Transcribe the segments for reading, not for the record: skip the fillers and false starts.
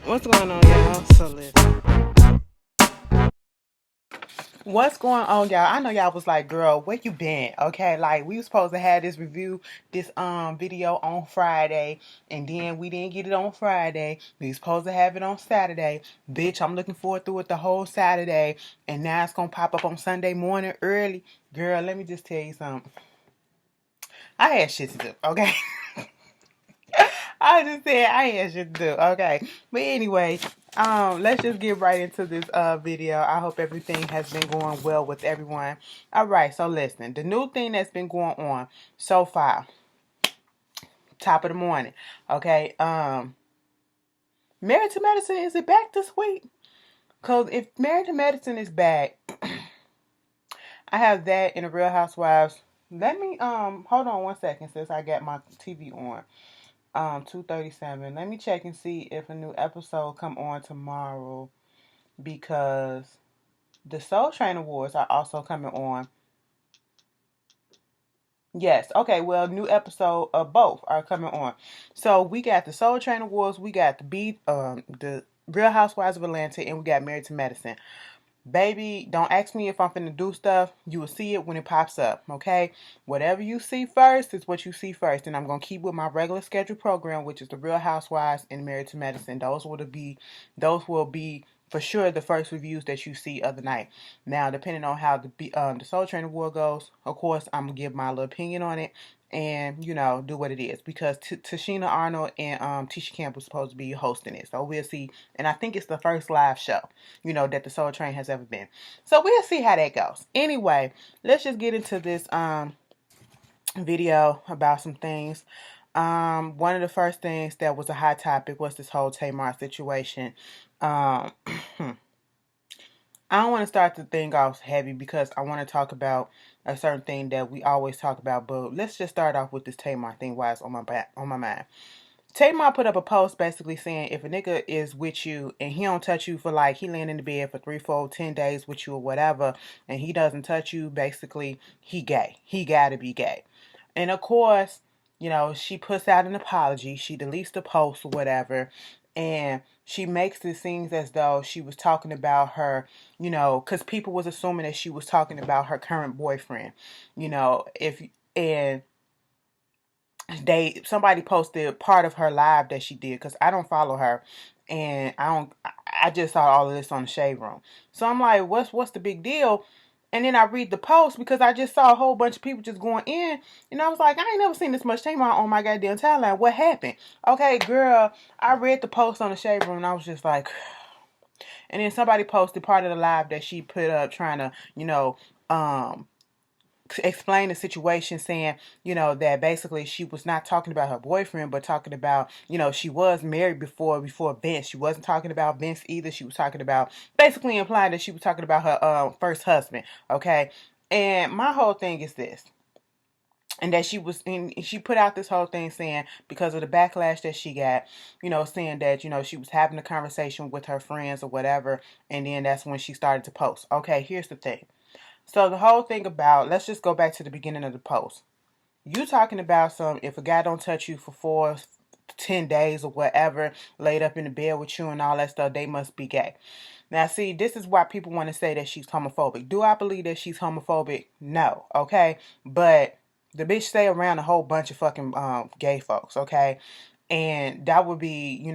What's going on, y'all? So listen. What's going on, y'all? I know y'all was like, girl, where you been? Okay, like we was supposed to have this review, this video on Friday, and then we didn't get it on Friday. We was supposed to have it on Saturday. Bitch, I'm looking forward to it the whole Saturday, and now it's gonna pop up on Sunday morning early. Girl, let me just tell you something. I had shit to do, okay? I just said I had shit to do. Okay. But anyway, let's just get right into this video. I hope everything has been going well with everyone. Alright, so listen. The new thing that's been going on so far, top of the morning. Okay. Married to Medicine, is it back this week? Cause if Married to Medicine is back, I have that in the Real Housewives. Let me hold on one second since I got my TV on. 2:37. Let me check and see if a new episode come on tomorrow, because the Soul Train Awards are also coming on. Yes, okay, well, new episode of both are coming on. So we got the Soul Train Awards, we got the Real Housewives of Atlanta, and we got Married to Medicine. Baby, don't ask me if I'm finna do stuff. You will see it when it pops up, okay? Whatever you see first is what you see first. And I'm going to keep with my regular schedule program, which is the Real Housewives and Married to Medicine. Those will be for sure the first reviews that you see of the night. Now, depending on how the Soul Train Award goes, of course, I'm going to give my little opinion on it and, do what it is. Because Tashina Arnold and Tisha Campbell supposed to be hosting it. So we'll see. And I think it's the first live show, that the Soul Train has ever been. So we'll see how that goes. Anyway, let's just get into this video about some things. One of the first things that was a hot topic was this whole Tamar situation. I don't want to start the thing off heavy because I want to talk about a certain thing that we always talk about, but let's just start off with this Tamar thing while it's on my mind. Tamar put up a post basically saying if a nigga is with you and he don't touch you for he laying in the bed for 3, 4, 10 days with you or whatever, and he doesn't touch you, basically he gay. He gotta be gay. And of course, she puts out an apology. She deletes the post or whatever. And she makes it seem as though she was talking about her, because people was assuming that she was talking about her current boyfriend, if and somebody posted part of her live that she did, because I don't follow her, and I just saw all of this on the Shade Room. So I'm like, what's the big deal? And then I read the post because I just saw a whole bunch of people just going in, and I was like, I ain't never seen this much Tamar on my goddamn timeline. What happened? Okay, girl, I read the post on the Shade Room and I was just like, and then somebody posted part of the live that she put up trying to, explain the situation, saying, that basically she was not talking about her boyfriend, but talking about, she was married before Vince. She wasn't talking about Vince either. She was talking about, basically implying that she was talking about her first husband. Okay. And my whole thing is this. And that she put out this whole thing saying because of the backlash that she got, saying that, she was having a conversation with her friends or whatever. And then that's when she started to post. Okay, here's the thing. So the whole thing about, let's just go back to the beginning of the post. You talking about if a guy don't touch you for 4, 10 days or whatever, laid up in the bed with you and all that stuff, they must be gay. Now, see, this is why people want to say that she's homophobic. Do I believe that she's homophobic? No, okay? But the bitch stay around a whole bunch of fucking gay folks, okay? And that would be,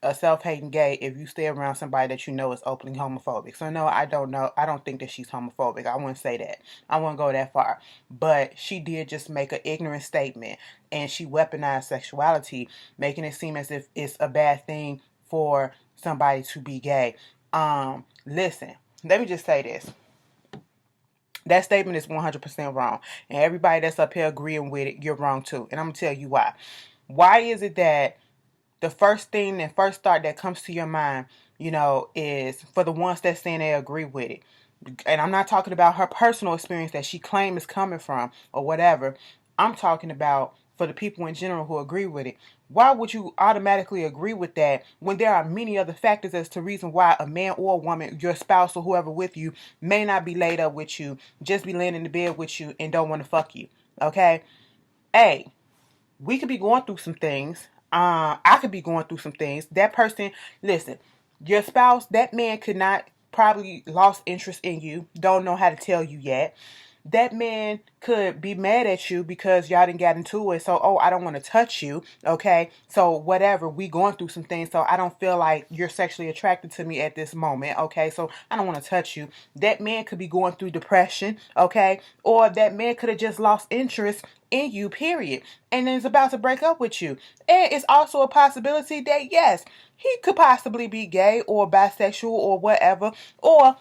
a self-hating gay if you stay around somebody that is openly homophobic. So no, I don't know. I don't think that she's homophobic. I wouldn't say that. I wouldn't go that far. But she did just make an ignorant statement, and she weaponized sexuality, making it seem as if it's a bad thing for somebody to be gay. Listen, let me just say this. That statement is 100% wrong. And everybody that's up here agreeing with it, you're wrong too. And I'm going to tell you why. Why is it that the first thought that comes to your mind, is for the ones that saying they agree with it? And I'm not talking about her personal experience that she claims is coming from or whatever. I'm talking about for the people in general who agree with it. Why would you automatically agree with that when there are many other factors as to reason why a man or a woman, your spouse or whoever with you, may not be laid up with you, just be laying in the bed with you and don't want to fuck you? Okay? A, we could be going through some things. I could be going through some things. That person, listen, your spouse, that man could not probably lost interest in you, don't know how to tell you yet. That man could be mad at you because y'all didn't get into it. So, oh, I don't want to touch you. Okay. So whatever, we going through some things. So I don't feel like you're sexually attracted to me at this moment. Okay. So I don't want to touch you. That man could be going through depression. Okay. Or that man could have just lost interest in you, period. And then is about to break up with you. And it's also a possibility that yes, he could possibly be gay or bisexual or whatever. Or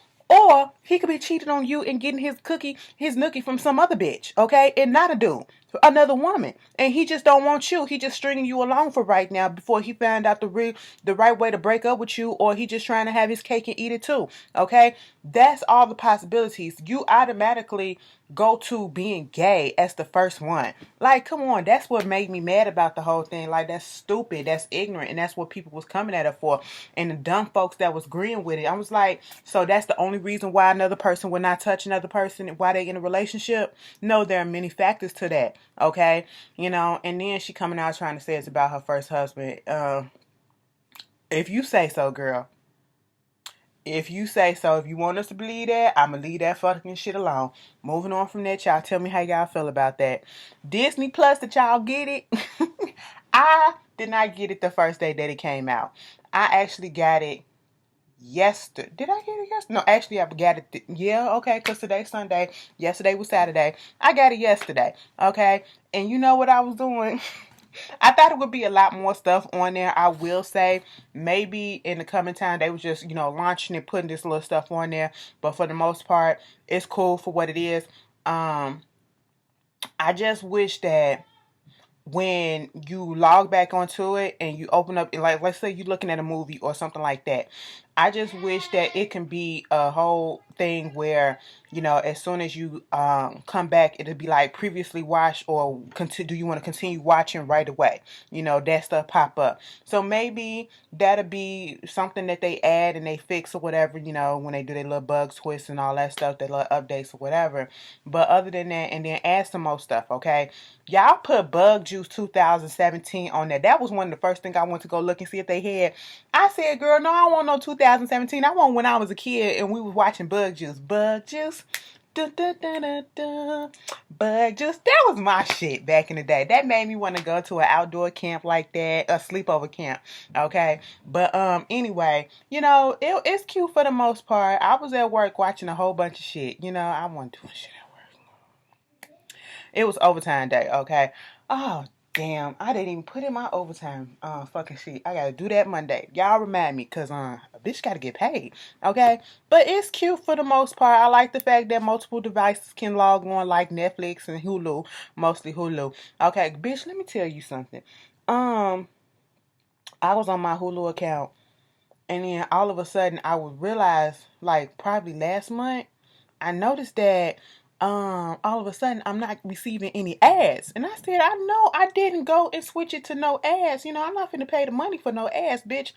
he could be cheating on you and getting his nookie from some other bitch, okay? And not a dude, another woman. And he just don't want you. He just stringing you along for right now before he found out the right way to break up with you, or he just trying to have his cake and eat it too, okay? That's all the possibilities. You automatically go to being gay as the first one. Like, come on, that's what made me mad about the whole thing. Like, that's stupid, that's ignorant, and that's what people was coming at her for. And the dumb folks that was agreeing with it, I was like, so that's the only reason why another person would not touch another person while they in a relationship? No, there are many factors to that, okay? You know, and then she coming out trying to say it's about her first husband. If you say so, girl. If you say so, if you want us to believe that, I'ma leave that fucking shit alone. Moving on from that, y'all tell me how y'all feel about that. Disney Plus, did y'all get it? I did not get it the first day that it came out. I actually got it yesterday. Did I get it yesterday? No, actually I got it. Yeah, okay, because today's Sunday. Yesterday was Saturday. I got it yesterday, okay? And you know what I was doing? I thought it would be a lot more stuff on there. I will say maybe in the coming time they was just, launching and putting this little stuff on there. But for the most part, it's cool for what it is. I just wish that when you log back onto it and you open up, like, let's say you're looking at a movie or something like that, I just wish that it can be a whole thing where, as soon as you come back, it'll be like previously watched, or do you want to continue watching right away? That stuff pop up. So maybe that'll be something that they add and they fix or whatever, when they do their little bug twists and all that stuff, their little updates or whatever. But other than that, and then add some more stuff, okay? Y'all put Bug Juice 2017 on there. That was one of the first things I went to go look and see if they had. I said, girl, no, I don't want no 2017. I want when I was a kid and we was watching Bug Juice. Bug Juice. Da, da, da, da, da. Bug Juice. That was my shit back in the day. That made me want to go to an outdoor camp like that, a sleepover camp. Okay. But anyway, it's cute for the most part. I was at work watching a whole bunch of shit. I wasn't doing shit at work. It was overtime day, okay? Oh, damn. I didn't even put in my overtime fucking shit. I gotta do that Monday. Y'all remind me, because a bitch gotta get paid, okay? But it's cute for the most part. I like the fact that multiple devices can log on, like Netflix and Hulu. Mostly Hulu. Okay, bitch, let me tell you something. I was on my Hulu account, and then all of a sudden I would realize, like, probably last month, I noticed that all of a sudden I'm not receiving any ads. And I said, I know I didn't go and switch it to no ads. I'm not finna pay the money for no ads, bitch.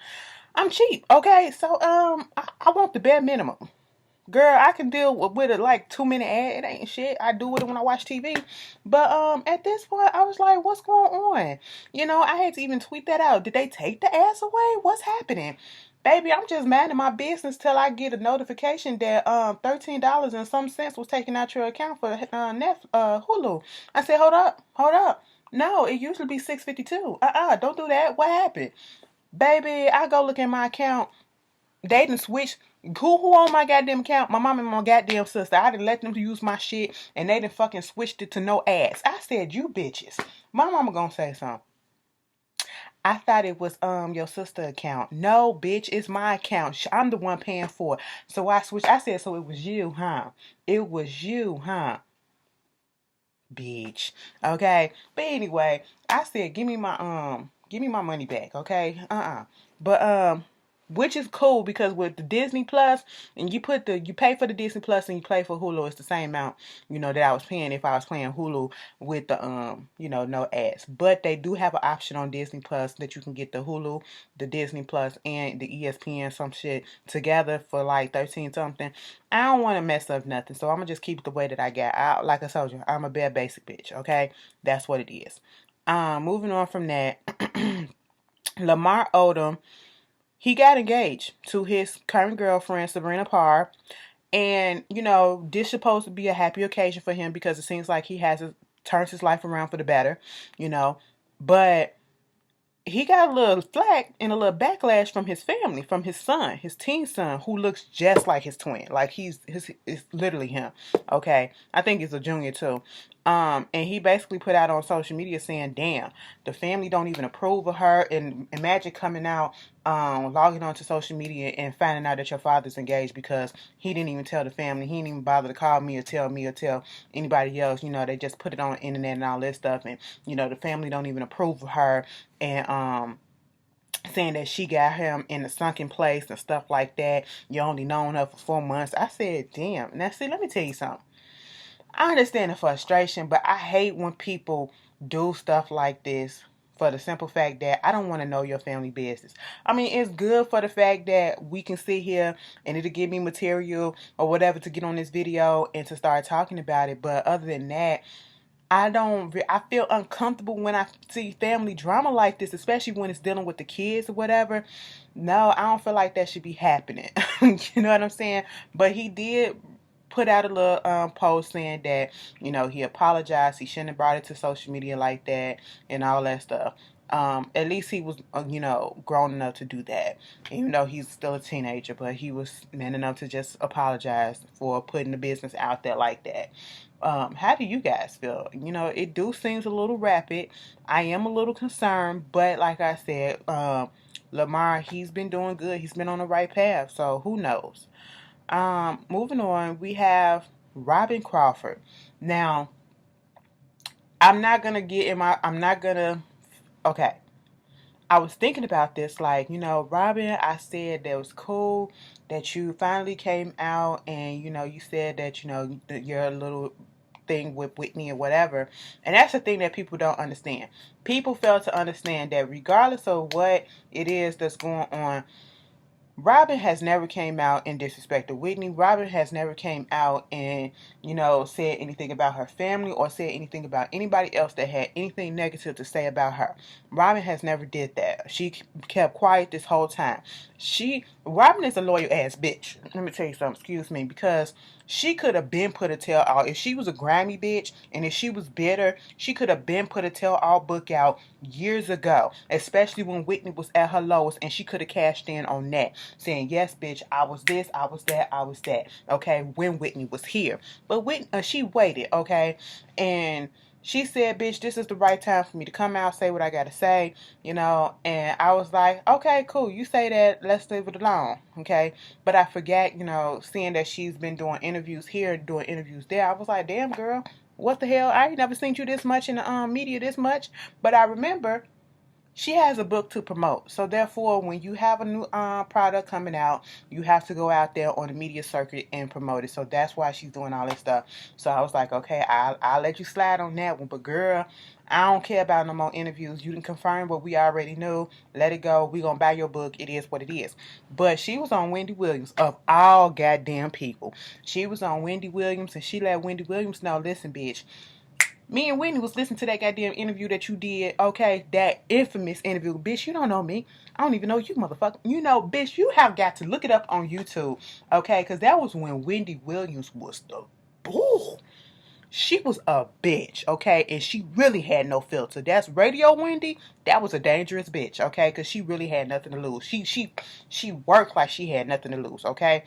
I'm cheap, okay? So I want the bare minimum. Girl, I can deal with it like 2 minute ad. It ain't shit. I do with it when I watch TV. But at this point I was like, what's going on? I had to even tweet that out. Did they take the ads away? What's happening? Baby, I'm just minding my business till I get a notification that $13 and some cents was taken out your account for Hulu. I said, hold up. No, it usually be $6.52. Don't do that. What happened? Baby, I go look at my account. They done switched. Who on my goddamn account? My mom and my goddamn sister. I didn't let them use my shit, and they done fucking switched it to no ads. I said, you bitches. My mama gonna say something. I thought it was your sister account. No, bitch, it's my account. I'm the one paying for it. So I switched. I said, so it was you, huh? It was you, huh? Bitch. Okay. But anyway, I said, give me my money back, okay? But which is cool, because with the Disney Plus, and you pay for the Disney Plus and you pay for Hulu, it's the same amount, that I was paying if I was playing Hulu with the no ads. But they do have an option on Disney Plus that you can get the Hulu, the Disney Plus, and the ESPN some shit together for like 13 something. I don't want to mess up nothing, so I'm gonna just keep it the way that I got. Like I told you, I'm a bare basic bitch, okay? That's what it is. Moving on from that. Lamar Odom, he got engaged to his current girlfriend, Sabrina Parr. And, this is supposed to be a happy occasion for him because it seems like he has turns his life around for the better, you know. But he got a little flack and a little backlash from his family, from his son, his teen son, who looks just like his twin. Like it's literally him. Okay. I think he's a junior too. And he basically put out on social media saying, damn, the family don't even approve of her. And imagine coming out, logging onto social media and finding out that your father's engaged because he didn't even tell the family. He didn't even bother to call me or tell anybody else. They just put it on the internet and all this stuff. And, the family don't even approve of her. And, saying that she got him in a sunken place and stuff like that. You only known her for 4 months. I said, damn. Now, see, let me tell you something. I understand the frustration, but I hate when people do stuff like this for the simple fact that I don't want to know your family business. I mean, it's good for the fact that we can sit here and it'll give me material or whatever to get on this video and to start talking about it. But other than that, I feel uncomfortable when I see family drama like this, especially when it's dealing with the kids or whatever. No, I don't feel like that should be happening. You know what I'm saying? But he did put out a little post saying that, he apologized. He shouldn't have brought it to social media like that and all that stuff. At least he was, grown enough to do that. Even though he's still a teenager, but he was man enough to just apologize for putting the business out there like that. How do you guys feel? It do seems a little rapid. I am a little concerned, but like I said, Lamar, he's been doing good. He's been on the right path, so who knows? Moving on, we have Robyn Crawford. Now, I'm not gonna get in my. I'm not gonna. Okay. I was thinking about this, like, Robyn, I said that it was cool that you finally came out and, you said that, your little thing with Whitney or whatever. And that's the thing that people don't understand. People fail to understand that regardless of what it is that's going on, Robyn has never came out and disrespected Whitney. Robyn has never came out and, said anything about her family or said anything about anybody else that had anything negative to say about her. Robyn has never did that. She kept quiet this whole time. Robyn is a loyal ass bitch. Let me tell you something, excuse me, because she could have been put a tell all. If she was a grimy bitch and if she was bitter, she could have been put a tell all book out years ago, especially when Whitney was at her lowest, and she could have cashed in on that, saying, yes, bitch, I was this, I was that, I was that, okay, when Whitney was here. But Whitney, she waited, okay, and she said, bitch, this is the right time for me to come out, say what I gotta say, and I was like, okay, cool, you say that, let's leave it alone, okay? But I forgot, seeing that she's been doing interviews here, doing interviews there, I was like, damn, girl, what the hell? I ain't never seen you this much in the media this much. But I remember she has a book to promote. So therefore, when you have a new product coming out, you have to go out there on the media circuit and promote it. So that's why she's doing all this stuff. So I was like, okay, I'll let you slide on that one. But girl, I don't care about no more interviews. You didn't confirm what we already knew. Let it go. We gonna buy your book. It is what it is. But she was on Wendy Williams, of all goddamn people. She was on Wendy Williams, and she let Wendy Williams know, listen, bitch, me and Whitney was listening to that goddamn interview that you did, okay? That infamous interview. Bitch, you don't know me. I don't even know you, motherfucker. Bitch, you have got to look it up on YouTube, okay? Because that was when Wendy Williams was the bull. She was a bitch, okay? And she really had no filter. That's Radio Wendy. That was a dangerous bitch, okay? Because she really had nothing to lose. She worked like she had nothing to lose, okay?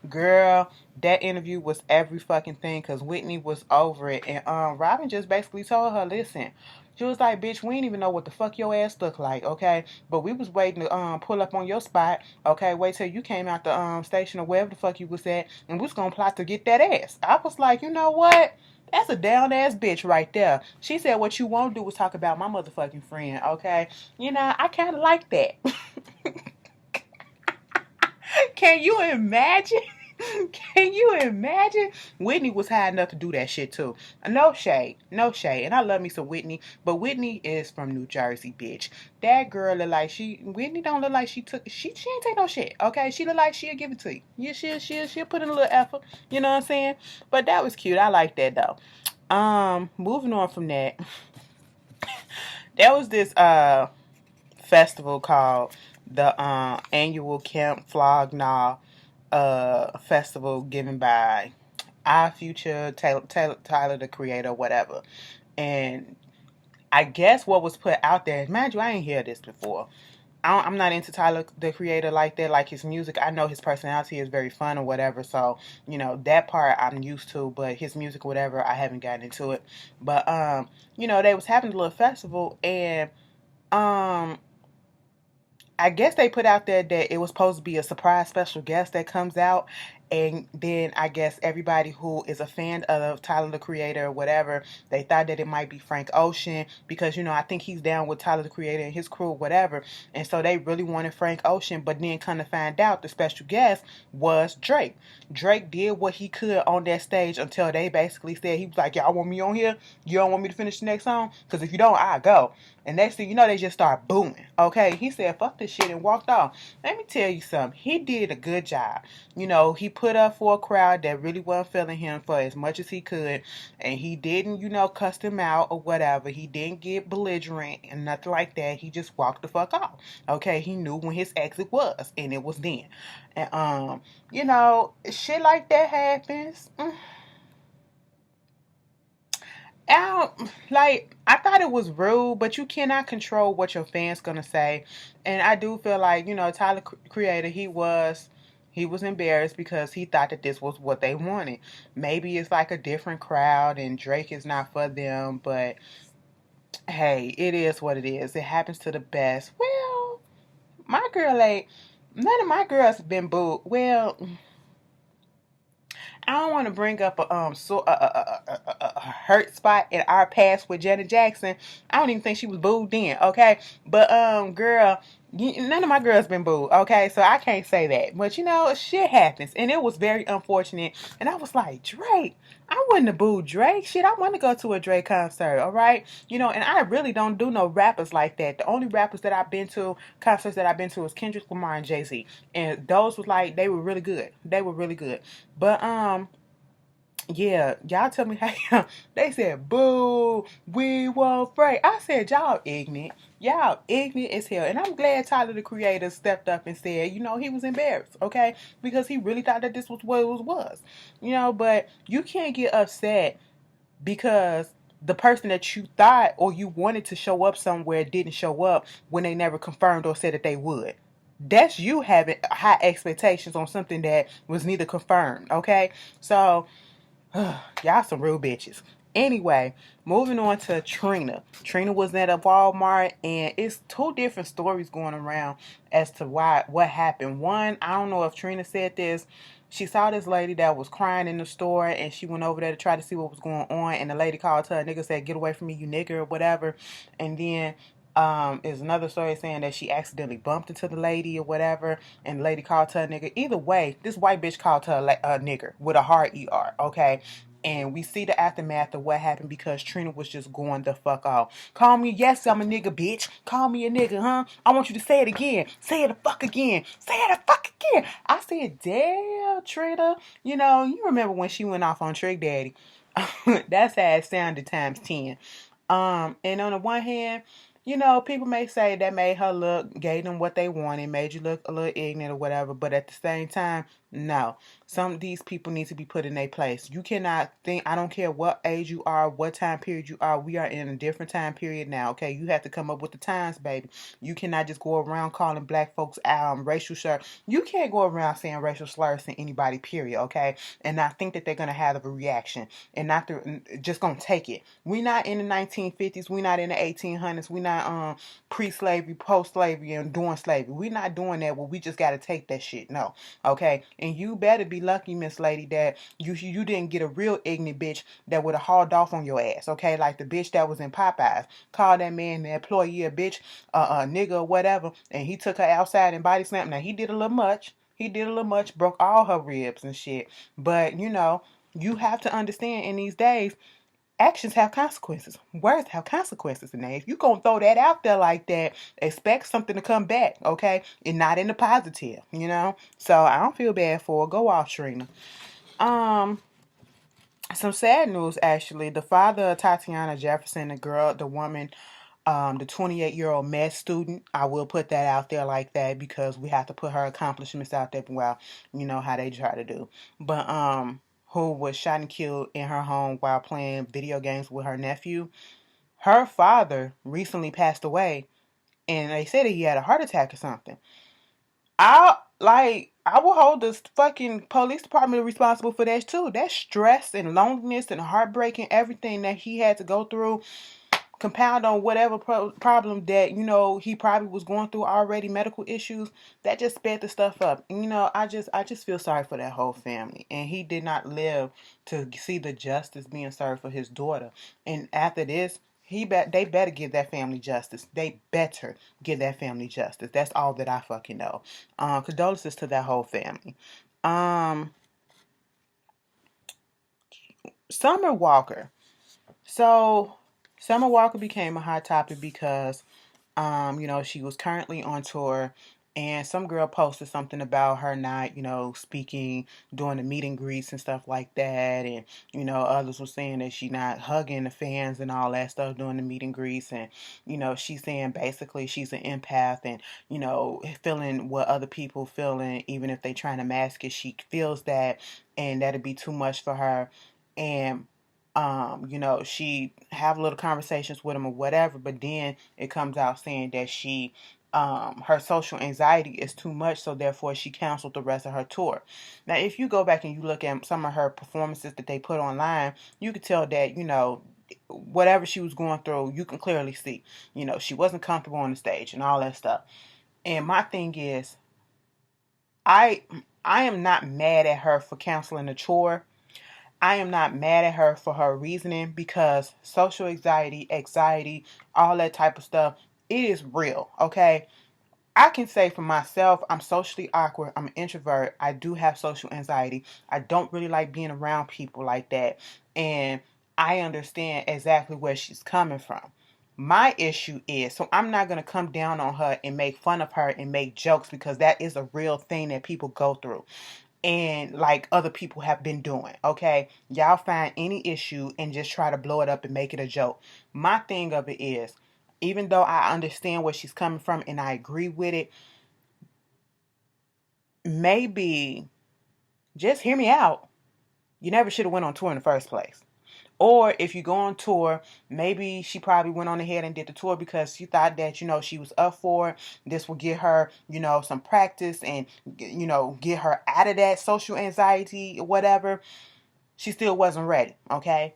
Girl, that interview was every fucking thing because Whitney was over it. And Robyn just basically told her, listen, she was like, bitch, we didn't even know what the fuck your ass looked like, okay? But we was waiting to pull up on your spot, okay? Wait till you came out the station or wherever the fuck you was at, and we was gonna plot to get that ass. I was like, you know what? That's a down-ass bitch right there. She said what you won't do is talk about my motherfucking friend, okay? I kind of like that. Can you imagine? Can you imagine? Whitney was high enough to do that shit too. No shade. No shade. And I love me some Whitney. But Whitney is from New Jersey, bitch. That girl look like Whitney don't look like she ain't take no shit. Okay? She look like she'll give it to you. Yeah, she'll put in a little effort. You know what I'm saying? But that was cute. I like that though. Moving on from that. There was this festival called the annual Camp Flog Gnaw festival given by Our Future, Tyler the Creator, whatever. And I guess what was put out there, mind you, I ain't hear this before. I'm not into Tyler the Creator like that. Like his music, I know his personality is very fun or whatever. So that part I'm used to, but his music, whatever, I haven't gotten into it. But they was having a little festival, and um I guess they put out there that it was supposed to be a surprise special guest that comes out. And then I guess everybody who is a fan of Tyler the Creator or whatever, they thought that it might be Frank Ocean because, I think he's down with Tyler the Creator and his crew, whatever. And so they really wanted Frank Ocean, but then kind of find out the special guest was Drake. Drake did what he could on that stage until they basically said, he was like, y'all want me on here? You don't want me to finish the next song? Because if you don't, I'll go. And next thing you know, they just start booming. Okay, he said, fuck this shit and walked off. Let me tell you something. He did a good job. He put up for a crowd that really wasn't feeling him for as much as he could. And he didn't, cuss them out or whatever. He didn't get belligerent and nothing like that. He just walked the fuck off. Okay, he knew when his exit was. And it was then. And, shit like that happens. I thought it was rude, but you cannot control what your fans gonna say, and I do feel like Tyler Creator, he was embarrassed because he thought that this was what they wanted. Maybe it's like a different crowd, and Drake is not for them, but hey, it is what it is. It happens to the best. Well, none of my girls have been booed. Well, I don't want to bring up a hurt spot in our past with Janet Jackson. I don't even think she was booed then, okay? But girl, none of my girls been booed, okay? So I can't say that. But shit happens, and it was very unfortunate. And I was like, Drake, I wouldn't have booed Drake. Shit, I want to go to a Drake concert, all right? And I really don't do no rappers like that. The only rappers that I've been to, concerts that I've been to, is Kendrick Lamar and Jay-Z. And those was like, they were really good. They were really good. But yeah, y'all tell me how they said, boo, we won't break. I said, y'all ignorant. Y'all ignorant as hell. And I'm glad Tyler the Creator stepped up and said, he was embarrassed, okay? Because he really thought that this was what it was. But you can't get upset because the person that you thought or you wanted to show up somewhere didn't show up when they never confirmed or said that they would. That's you having high expectations on something that was neither confirmed, okay? So y'all some real bitches. Anyway, moving on to Trina. Trina was at a Walmart, and it's two different stories going around as to what happened. One, I don't know if Trina said this. She saw this lady that was crying in the store, and she went over there to try to see what was going on, and the lady called her a nigga, said, get away from me, you nigger, or whatever. And then is another story saying that she accidentally bumped into the lady or whatever, and the lady called her a nigger. Either way, this white bitch called her a nigger with a hard ER, okay? And we see the aftermath of what happened because Trina was just going the fuck off. Call me, yes, I'm a nigga, bitch. Call me a nigga, huh? I want you to say it again. Say it the fuck again. Say it the fuck again. I said, damn, Trina. You remember when she went off on Trick Daddy. That's how it sounded times 10. And on the one hand, people may say that made her look, gave them what they wanted, made you look a little ignorant or whatever, but at the same time, no. Some of these people need to be put in their place. You cannot think, I don't care what age you are, what time period you are, we are in a different time period now, okay? You have to come up with the times, baby. You cannot just go around calling black folks racial slurs. You can't go around saying racial slurs to anybody, period, okay? And I think that they're going to have a reaction and not just going to take it. We're not in the 1950s. We're not in the 1800s. We're not pre-slavery, post-slavery, and during slavery. We're not doing that where we just got to take that shit. No, okay? And you better be lucky, Miss Lady, that you didn't get a real ignorant bitch that would have hauled off on your ass, okay? Like the bitch that was in Popeyes. Called that man, the employee, a bitch, a nigga, or whatever, and he took her outside and body slammed. Now, he did a little much. Broke all her ribs and shit. But, you have to understand in these days, actions have consequences. Words have consequences. And if you gonna throw that out there like that, expect something to come back, okay? And not in the positive, So I don't feel bad for her. Go off, Trina. Some sad news, actually. The father of Tatiana Jefferson, the woman The 28-year-old med student, I will put that out there like that because we have to put her accomplishments out there. Well, you know how they try to do. But who was shot and killed in her home while playing video games with her nephew. Her father recently passed away, and they said that he had a heart attack or something. I will hold the fucking police department responsible for that too. That stress and loneliness and heartbreak and everything that he had to go through, compound on whatever problem that he probably was going through already, medical issues, that just sped the stuff up. And, I just feel sorry for that whole family, and he did not live to see the justice being served for his daughter. And after this, they better give that family justice. They better give that family justice. That's all that I fucking know. Condolences to that whole family. Summer Walker. So Summer Walker became a hot topic because she was currently on tour, and some girl posted something about her not, speaking, doing the meet and greets and stuff like that. And, others were saying that she not hugging the fans and all that stuff during the meet and greets. And, she's saying basically she's an empath and, feeling what other people feeling, even if they trying to mask it, she feels that, and that'd be too much for her. And she have little conversations with him or whatever, but then it comes out saying that her social anxiety is too much, so therefore she canceled the rest of her tour. Now, if you go back and you look at some of her performances that they put online, you could tell that, whatever she was going through, you can clearly see, she wasn't comfortable on the stage and all that stuff. And my thing is, I am not mad at her for canceling the tour. I am not mad at her for her reasoning, because social anxiety, all that type of stuff, it is real, okay? I can say for myself, I'm socially awkward. I'm an introvert. I do have social anxiety. I don't really like being around people like that. And I understand exactly where she's coming from. My issue is, so I'm not going to come down on her and make fun of her and make jokes, because that is a real thing that people go through, and like other people have been doing. Okay, y'all find any issue and just try to blow it up and make it a joke. My thing of it is, even though I understand where she's coming from and I agree with it, maybe just hear me out. You never should have went on tour in the first place. Or if you go on tour, maybe she probably went on ahead and did the tour because she thought that, she was up for it. This will get her, some practice and, get her out of that social anxiety or whatever. She still wasn't ready, okay?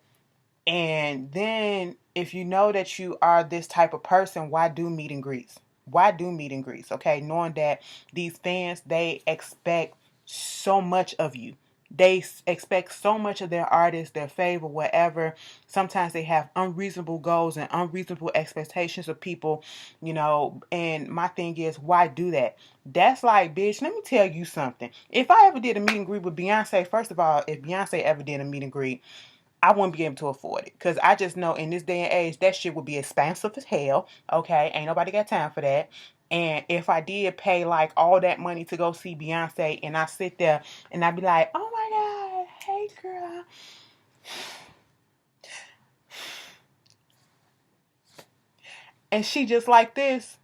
And then if you know that you are this type of person, why do meet and greets? Why do meet and greets, okay? Knowing that these fans, they expect so much of you. They expect so much of their artists, their favor, whatever. Sometimes they have unreasonable goals and unreasonable expectations of people, and my thing is, why do that? That's like, bitch, let me tell you something. If I ever did a meet and greet with Beyonce, first of all, if Beyonce ever did a meet and greet, I wouldn't be able to afford it, because I just know in this day and age that shit would be expensive as hell. Okay, ain't nobody got time for that. And if I did pay like all that money to go see Beyonce, and I sit there and I be like, oh my god, hey girl, and she just like this,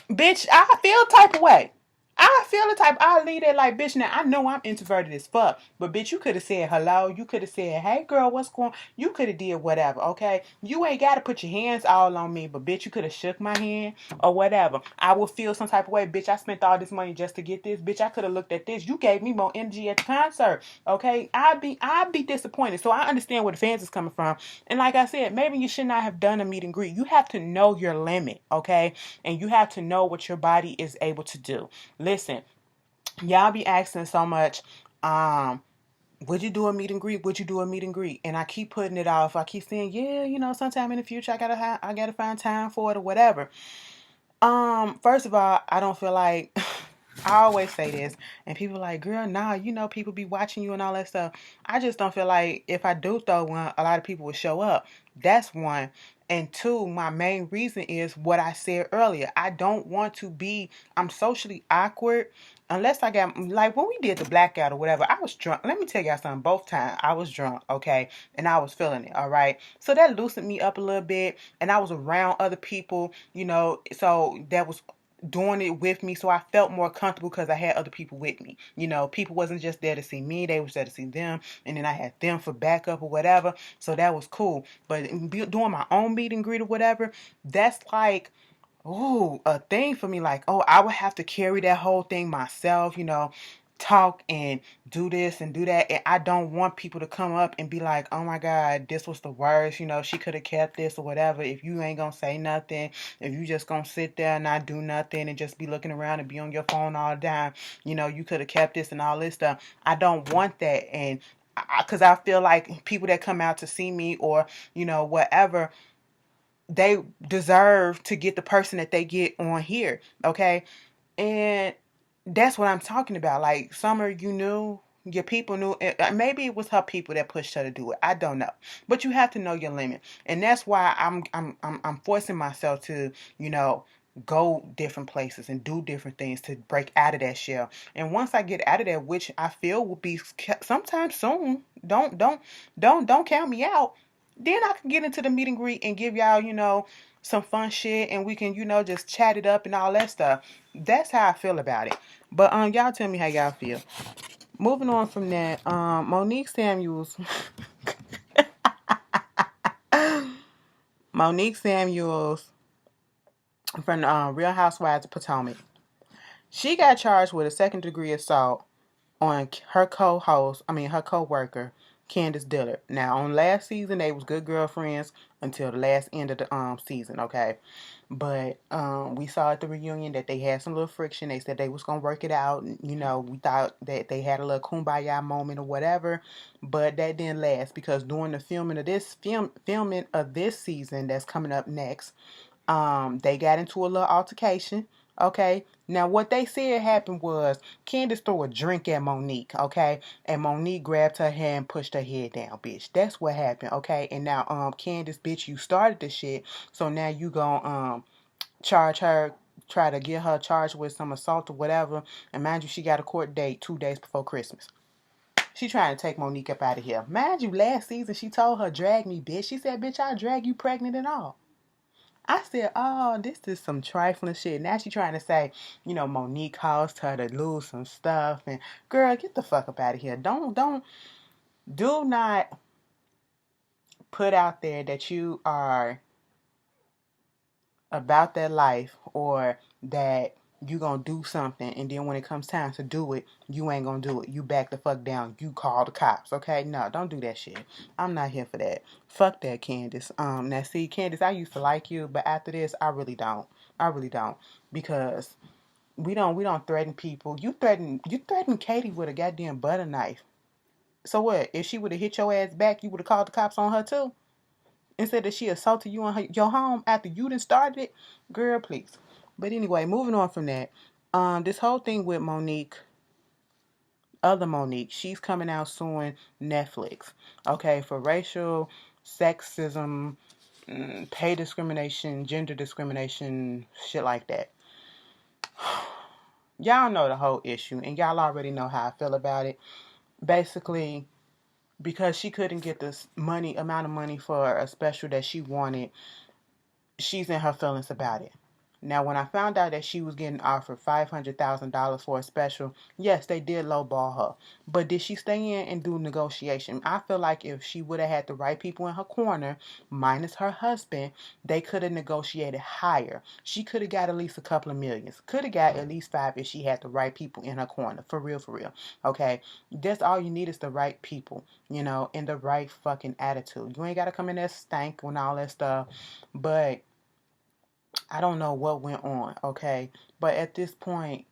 bitch, I feel type of way. I feel the type. I leave that like, bitch. Now I know I'm introverted as fuck, but bitch, you could have said hello. You could have said, hey girl, what's going? You could have did whatever. Okay, you ain't got to put your hands all on me, but bitch, you could have shook my hand or whatever. I would feel some type of way, bitch. I spent all this money just to get this, bitch. I could have looked at this. You gave me more energy at the concert. Okay, I'd be disappointed. So I understand where the fans is coming from, and like I said, maybe you should not have done a meet and greet. You have to know your limit, okay, and you have to know what your body is able to do. Listen, y'all be asking so much, would you do a meet and greet? Would you do a meet and greet? And I keep putting it off. I keep saying, yeah, sometime in the future I gotta find time for it or whatever. First of all, I don't feel like I always say this, and people like, girl, nah, you know, people be watching you and all that stuff. I just don't feel like if I do throw one, a lot of people will show up. That's one. And two, my main reason is what I said earlier. I don't want to be, I'm socially awkward unless I got, like when we did the blackout or whatever, I was drunk. Let me tell y'all something. Both times I was drunk, okay? And I was feeling it, all right? So that loosened me up a little bit, and I was around other people, you know, so that was doing it with me, so I felt more comfortable because I had other people with me. You know, people wasn't just there to see me, they was there to see them, and then I had them for backup or whatever, so that was cool. But doing my own meet and greet or whatever, that's like, ooh, a thing for me. Like, oh, I would have to carry that whole thing myself, you know, talk and do this and do that. And I don't want people to come up and be like, oh my God, this was the worst, you know, she could have kept this or whatever. If you ain't gonna say nothing, if you just gonna sit there and not do nothing and just be looking around and be on your phone all the time, you know, you could have kept this and all this stuff. I don't want that. And because I feel like people that come out to see me or, you know, whatever, they deserve to get the person that they get on here, okay? And that's what I'm talking about. Like, Summer, you knew, your people knew. Maybe it was her people that pushed her to do it. I don't know, but you have to know your limit, and that's why I'm forcing myself to, you know, go different places and do different things to break out of that shell. And once I get out of that, which I feel will be sometime soon, don't count me out. Then I can get into the meet and greet and give y'all, you know, some fun shit, and we can, you know, just chat it up and all that stuff. That's how I feel about it. But y'all tell me how y'all feel. Moving on from that, Monique Samuels. Monique Samuels from Real Housewives of Potomac. She got charged with a second-degree assault on her her co-worker, Candace Dillard. Now, on last season, they was good girlfriends until the last end of the season, okay? But we saw at the reunion that they had some little friction. They said they was gonna work it out. You know, we thought that they had a little kumbaya moment or whatever, but that didn't last because during the filming of this season that's coming up next, they got into a little altercation. Okay. Now what they said happened was Candace threw a drink at Monique, okay? And Monique grabbed her hand and pushed her head down, bitch. That's what happened, okay? And now Candace, bitch, you started the shit. So now you gonna charge her, try to get her charged with some assault or whatever. And mind you, she got a court date 2 days before Christmas. She trying to take Monique up out of here. Mind you, last season she told her, drag me, bitch. She said, bitch, I'll drag you pregnant and all. I said, oh, this is some trifling shit. Now she trying to say, you know, Monique caused her to lose some stuff. And girl, get the fuck up out of here. Do not put out there that you are about that life or that you gonna do something and then when it comes time to do it, you ain't gonna do it. You back the fuck down. You call the cops, okay? No, don't do that shit. I'm not here for that. Fuck that, Candace. Now see, Candace, I used to like you, but after this, I really don't. I really don't. Because we don't threaten people. You threatened Katie with a goddamn butter knife. So what? If she would have hit your ass back, you would have called the cops on her too? Instead that she assaulted you in your home after you done started it, girl, please. But anyway, moving on from that, this whole thing with Monique, other Monique, she's coming out suing Netflix, okay, for racial, sexism, pay discrimination, gender discrimination, shit like that. Y'all know the whole issue, and y'all already know how I feel about it. Basically, because she couldn't get this amount of money for a special that she wanted, she's in her feelings about it. Now, when I found out that she was getting offered $500,000 for a special, yes, they did lowball her. But did she stay in and do negotiation? I feel like if she would have had the right people in her corner, minus her husband, they could have negotiated higher. She could have got at least a couple of millions. Could have got at least five if she had the right people in her corner. For real, for real. Okay? That's all you need is the right people, you know, and the right fucking attitude. You ain't got to come in there stank and all that stuff. But I don't know what went on, okay? But at this point,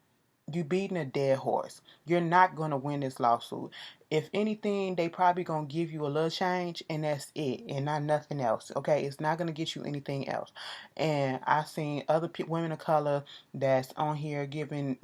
you beating a dead horse. You're not going to win this lawsuit. if anything, they probably gonna give you a little change, and that's it, and not nothing else. Okay, it's not gonna get you anything else. And I seen other women of color that's on here giving,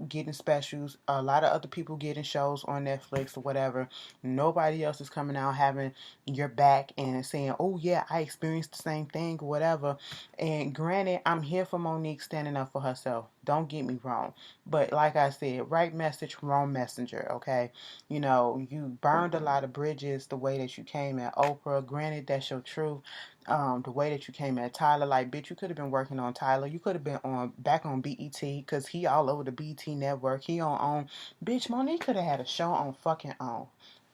getting specials. A lot of other people getting shows on Netflix or whatever. Nobody else is coming out having your back and saying, "Oh yeah, I experienced the same thing," or whatever. And granted, I'm here for Monique standing up for herself. Don't get me wrong, but like I said, right message, wrong messenger. Okay, you burned a lot of bridges the way that you came at Oprah. Granted, that's your truth. The way that you came at Tyler, like, bitch, you could have been working on Tyler. You could have been back on BET, because he all over the BET network. He on. Bitch, Monique could have had a show on fucking on.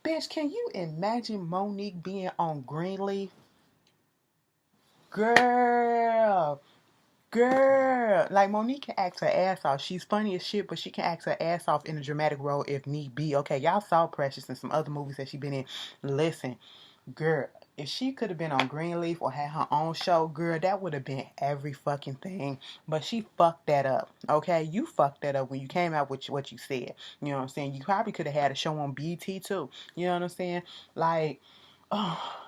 Bitch, can you imagine Monique being on Greenleaf? Girl. Girl, like, Monique can act her ass off. She's funny as shit, but she can act her ass off in a dramatic role if need be. Okay, y'all saw Precious in some other movies that she been in. Listen, girl, if she could have been on Greenleaf or had her own show, girl, that would have been every fucking thing. But she fucked that up. Okay, you fucked that up when you came out with what you said. You know what I'm saying? You probably could have had a show on BT too. You know what I'm saying? Like, oh,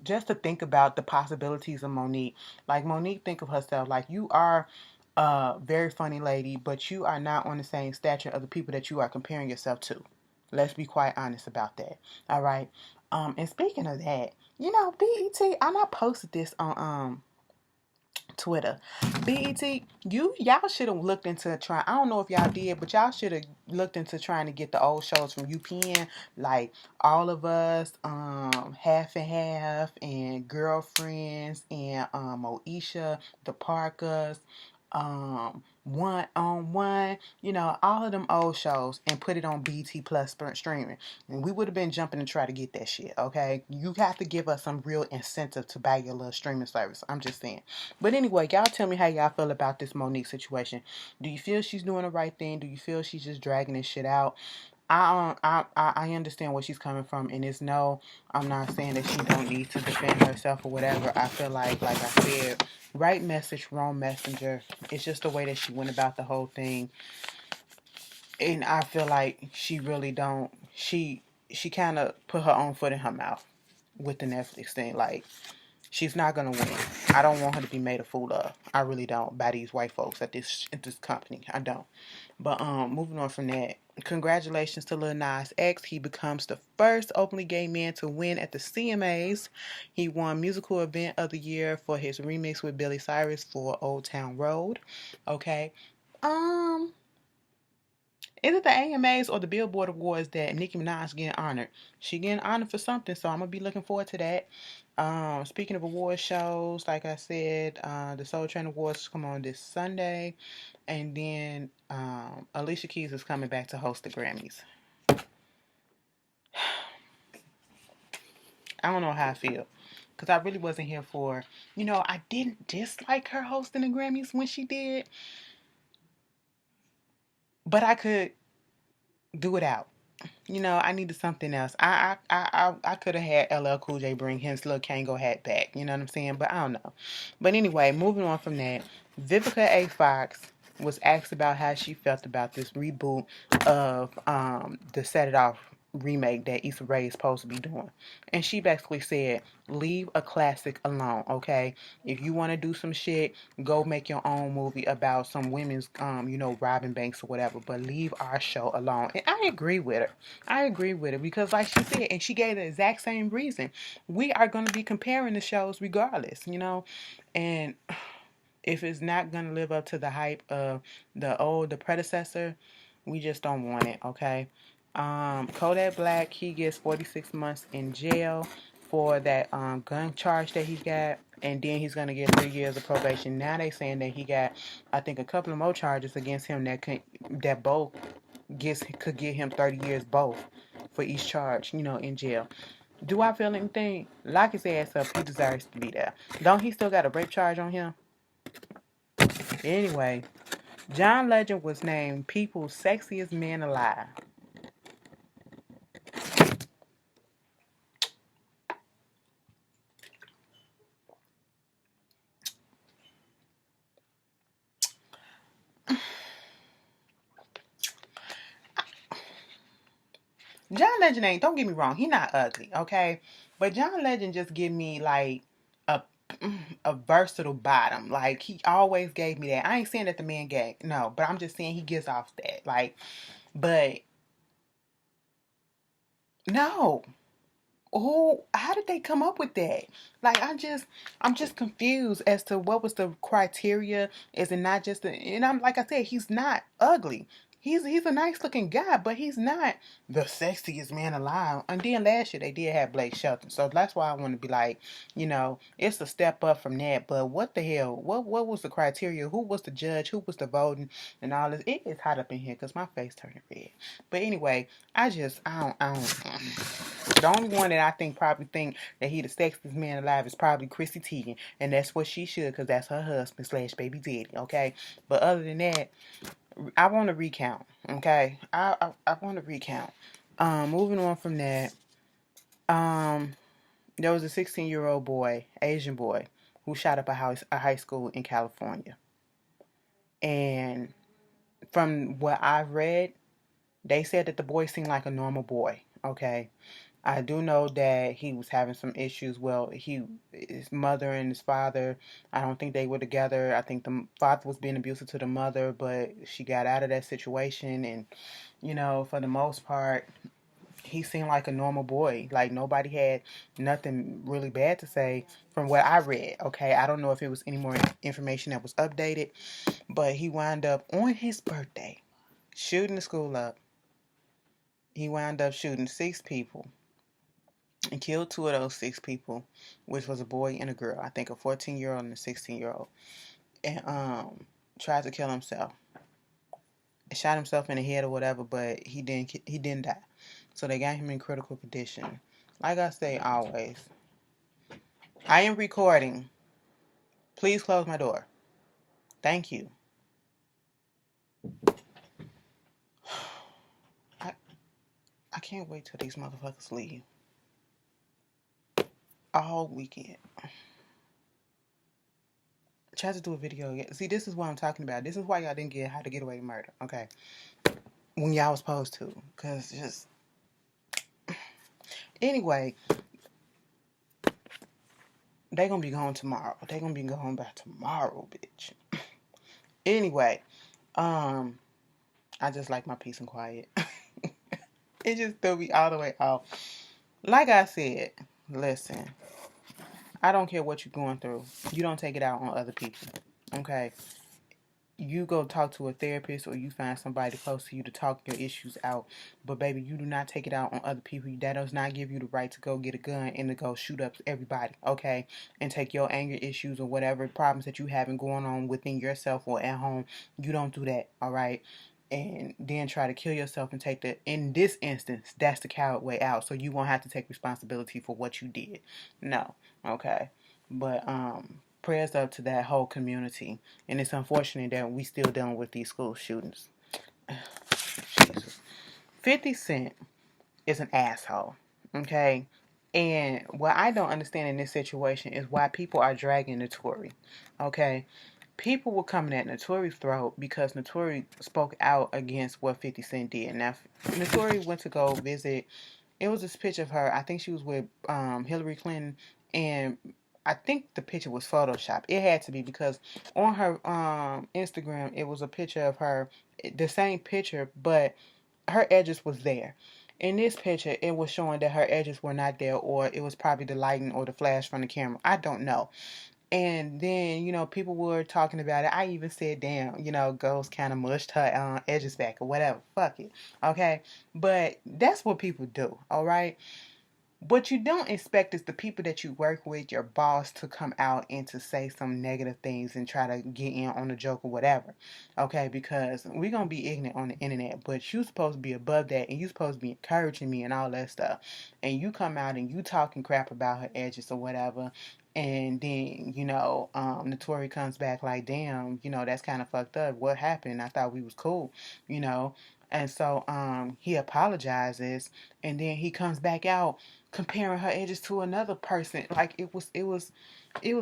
just to think about the possibilities of Monique. Like, Monique, think of herself like, you are a very funny lady, but you are not on the same stature of the people that you are comparing yourself to. Let's be quite honest about that. All right. And speaking of that, BET, and I posted this on Twitter. BET, y'all should have looked into trying. I don't know if y'all did, but y'all should have looked into trying to get the old shows from UPN, like All of Us, Half and Half, and Girlfriends, and Moesha, The Parkers, One on One, all of them old shows, and put it on BT Plus streaming. And we would have been jumping to try to get that shit, okay? You have to give us some real incentive to buy your little streaming service. I'm just saying. But anyway, y'all tell me how y'all feel about this Monique situation. Do you feel she's doing the right thing? Do you feel she's just dragging this shit out? I understand where she's coming from, and it's no, I'm not saying that she don't need to defend herself or whatever. I feel like I said, right message, wrong messenger. It's just the way that she went about the whole thing, and I feel like she really don't. She kind of put her own foot in her mouth with the Netflix thing. Like, she's not gonna win. I don't want her to be made a fool of. I really don't, by these white folks at this company. I don't. But moving on from that, congratulations to Lil Nas X. He becomes the first openly gay man to win at the CMAs. He won Musical Event of the Year for his remix with Billy Cyrus for Old Town Road. Okay. Is it the AMAs or the Billboard Awards that Nicki Minaj getting honored? She getting honored for something, so I'm gonna be looking forward to that. Speaking of award shows, like I said, the Soul Train Awards come on this Sunday, and then Alicia Keys is coming back to host the Grammys. I don't know how I feel, because I really wasn't here for, I didn't dislike her hosting the Grammys when she did, but I could do without. I needed something else. I could have had LL Cool J bring his little Kango hat back. You know what I'm saying? But I don't know. But anyway, moving on from that, Vivica A. Fox was asked about how she felt about this reboot of the Set It Off remake that Issa Rae is supposed to be doing. And she basically said, leave a classic alone, okay? If you want to do some shit, go make your own movie about some women's, robbing banks or whatever, but leave our show alone. And I agree with her. I agree with her because, like she said, and she gave the exact same reason, we are going to be comparing the shows regardless, and if it's not going to live up to the hype of the predecessor, we just don't want it, okay? Kodak Black, he gets 46 months in jail for that gun charge that he got, and then he's gonna get 3 years of probation. Now they saying that he got, I think, a couple of more charges against him that both could get him 30 years both for each charge, in jail. Do I feel anything? Lock his ass up. He deserves to be there. Don't he still got a rape charge on him? Anyway, John Legend was named People's Sexiest Man Alive. John Legend ain't, don't get me wrong, he not ugly, okay? But John Legend just give me like a a versatile bottom. Like he always gave me that. I ain't saying that the man gay, no, but I'm just saying he gives off that. Like, but no. How did they come up with that? Like I'm just confused as to what was the criteria. Is it not just and I'm like I said, he's not ugly. He's a nice looking guy, but he's not the sexiest man alive. And then last year they did have Blake Shelton, so that's why I want to be like, it's a step up from that. But what the hell? What was the criteria? Who was the judge? Who was the voting and all this? It is hot up in here because my face turning red. But anyway, I don't. The only one that I probably think that he the sexiest man alive is probably Chrissy Teigen, and that's what she should, because that's her husband slash baby daddy. Okay, but other than that, I want to recount. Okay, I want to recount. Moving on from that, um, there was a 16-year-old boy, Asian boy, who shot up a high school in California, and from what I've read, they said that the boy seemed like a normal boy. Okay, I do know that he was having some issues. Well, his mother and his father, I don't think they were together. I think the father was being abusive to the mother, but she got out of that situation. And, for the most part, he seemed like a normal boy. Like nobody had nothing really bad to say from what I read. Okay, I don't know if it was any more information that was updated, but he wound up on his birthday shooting the school up. He wound up shooting 6 people and killed 2 of those 6 people, which was a boy and a girl. I think a 14-year-old and a 16-year-old, and tried to kill himself. Shot himself in the head or whatever, but he didn't die. So they got him in critical condition. Like I say always, I am recording. Please close my door. Thank you. I can't wait till these motherfuckers leave. All weekend. Tried to do a video again. See, this is what I'm talking about. This is why y'all didn't get How to Get Away with Murder. Okay. When y'all was supposed to. Because just. Anyway. They gonna be gone tomorrow. They gonna be gone by tomorrow, bitch. Anyway. I just like my peace and quiet. It just threw me all the way off. Like I said, listen. I don't care what you're going through. You don't take it out on other people. Okay? You go talk to a therapist or you find somebody close to you to talk your issues out. But baby, you do not take it out on other people. That does not give you the right to go get a gun and to go shoot up everybody, okay? And take your anger issues or whatever problems that you having going on within yourself or at home. You don't do that, all right? And then try to kill yourself and take the, in this instance, that's the coward way out. So you won't have to take responsibility for what you did. No, okay? But, prayers up to that whole community. And it's unfortunate that we still dealing with these school shootings. Jesus. 50 Cent is an asshole. Okay? And what I don't understand in this situation is why people are dragging Notori. Okay? People were coming at Notori's throat because Notori spoke out against what 50 Cent did. Now, Notori went to go visit. It was this picture of her. I think she was with Hillary Clinton, and I think the picture was Photoshop. It had to be because on her Instagram it was a picture of her, the same picture, but her edges was there. In this picture, it was showing that her edges were not there, or it was probably the lighting or the flash from the camera. I don't know. And then, people were talking about it. I even said, damn, Ghost kind of mushed her edges back or whatever. Fuck it. Okay? But that's what people do. All right? What you don't expect is the people that you work with, your boss, to come out and to say some negative things and try to get in on a joke or whatever. Okay? Because we're going to be ignorant on the internet. But you supposed to be above that, and you supposed to be encouraging me and all that stuff. And you come out and you talking crap about her edges or whatever. And then, Notori comes back like, damn, that's kind of fucked up. What happened? I thought we was cool, you know. And so he apologizes, and then he comes back out comparing her edges to another person. Like it was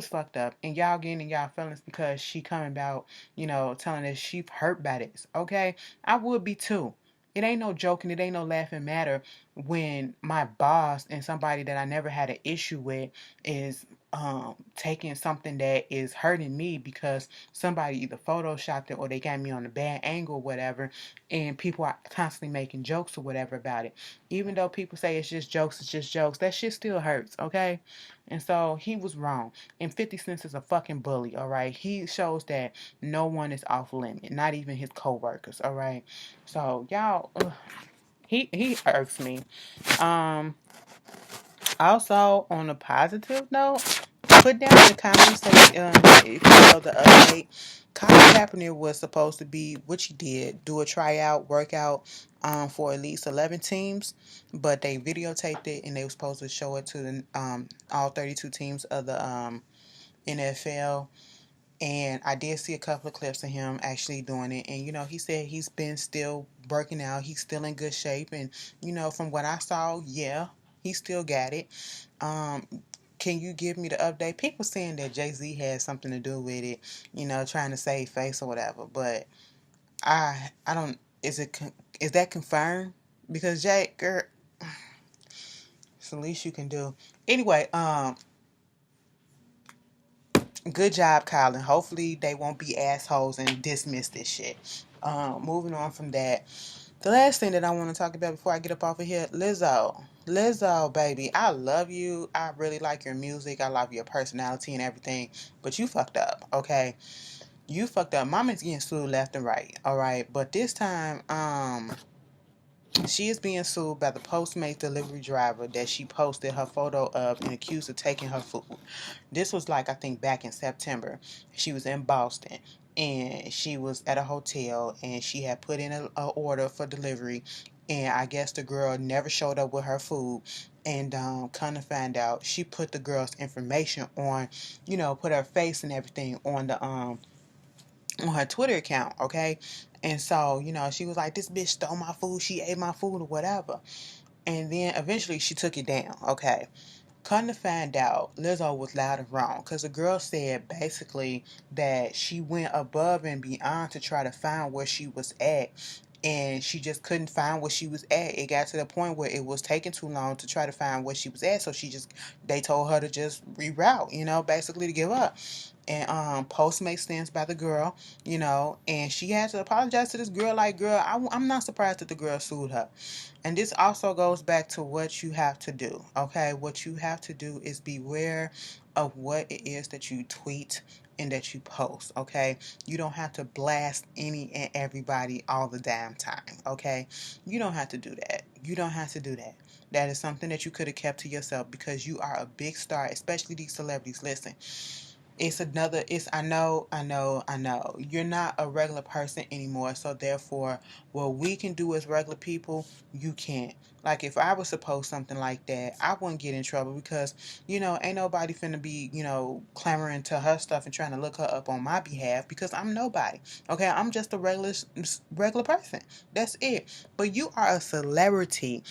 fucked up. And y'all getting in y'all feelings because she coming about, telling us she hurt by this. Okay? I would be too. it ain't no joking, it ain't no laughing matter when my boss and somebody that I never had an issue with is taking something that is hurting me because somebody either photoshopped it or they got me on a bad angle or whatever, and people are constantly making jokes or whatever about it. Even though people say it's just jokes, that shit still hurts, okay? And so he was wrong. And 50 Cent is a fucking bully, all right? He shows that no one is off limit, not even his co-workers, all right? So y'all, he irks me. Um, Also on a positive note, put down in the comments if you know the update. Colin Kaepernick was supposed to be, which he did, do a tryout workout for at least 11 teams, but they videotaped it and they were supposed to show it to the all 32 teams of the NFL. And I did see a couple of clips of him actually doing it. And, he said he's been still working out. He's still in good shape. And, from what I saw, yeah, he still got it. Um, can you give me the update? People saying that Jay-Z had something to do with it, trying to save face or whatever. But I don't, is that confirmed? Because Jay, girl, it's the least you can do. Anyway, good job, Colin. Hopefully they won't be assholes and dismiss this shit. Moving on from that. The last thing that I want to talk about before I get up off of here, Lizzo. Lizzo, baby, I love you. I really like your music. I love your personality and everything. But you fucked up, okay? You fucked up. Mama's getting sued left and right, all right? But this time, she is being sued by the Postmates delivery driver that she posted her photo of and accused of taking her food. This was I think back in September. She was in Boston and she was at a hotel and she had put in a order for delivery, and I guess the girl never showed up with her food. And kind of find out she put the girl's information on, put her face and everything on the on her Twitter account, okay? And so, she was like, this bitch stole my food, she ate my food or whatever. And then eventually she took it down, okay? Come to find out, Lizzo was loud and wrong because the girl said basically that she went above and beyond to try to find where she was at, and she just couldn't find where she was at. It got to the point where it was taking too long to try to find where she was at, so they told her to just reroute, basically to give up. And Postmates stands by the girl, and she had to apologize to this girl. Like, girl, I'm not surprised that the girl sued her. And this also goes back to what you have to do, okay? What you have to do is beware of what it is that you tweet and that you post, okay? You don't have to blast any and everybody all the damn time, okay? You don't have to do that. You don't have to do that. That is something that you could have kept to yourself because you are a big star, especially these celebrities. Listen, I know. You're not a regular person anymore, so therefore, what we can do as regular people, you can't. Like, if I was to post something like that, I wouldn't get in trouble because, ain't nobody finna be, clamoring to her stuff and trying to look her up on my behalf because I'm nobody. Okay, I'm just a regular person. That's it. But you are a celebrity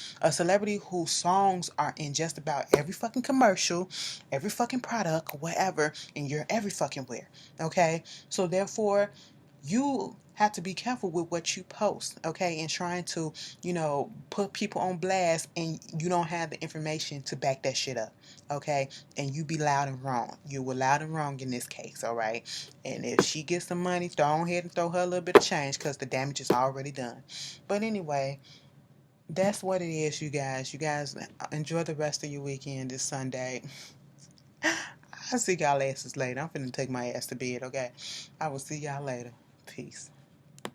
whose songs are in just about every fucking commercial, every fucking product, whatever, and you're every fucking where. Okay? So therefore, you have to be careful with what you post, okay? And trying to, put people on blast and you don't have the information to back that shit up, okay? And you be loud and wrong. You were loud and wrong in this case, all right? And if she gets some money, go ahead and throw her a little bit of change because the damage is already done. But anyway, that's what it is, you guys. You guys enjoy the rest of your weekend this Sunday. I'll see y'all asses later. I'm finna take my ass to bed, okay? I will see y'all later. Peace.